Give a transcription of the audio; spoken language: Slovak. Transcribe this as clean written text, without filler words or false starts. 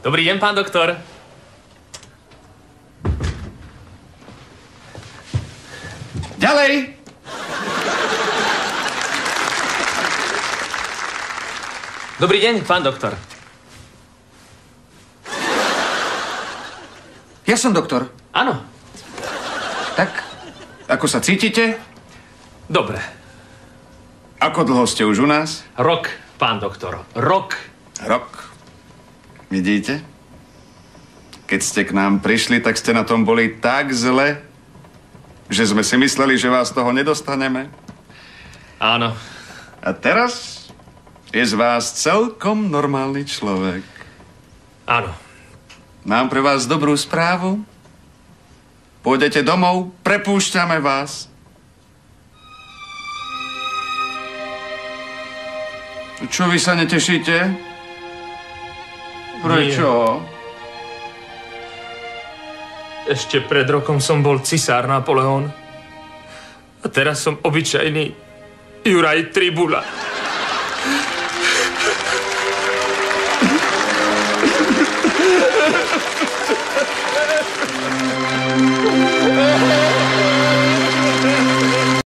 Dobrý deň, pán doktor. Ďalej! Dobrý deň, pán doktor. Ja som doktor. Áno. Tak, ako sa cítite? Dobre. Ako dlho ste už u nás? Rok, pán doktor. Rok. Rok. Vidíte? Keď ste k nám prišli, tak ste na tom boli tak zle, že sme si mysleli, že vás z toho nedostaneme. Áno. A teraz je z vás celkom normálny človek. Áno. Mám pre vás dobrú správu. Pôjdete domov, prepúšťame vás. Čo vy sa netešíte? Prečo? Ešte pred rokom som bol cisár Napoleon. A teraz som obyčajný Juraj Tribula.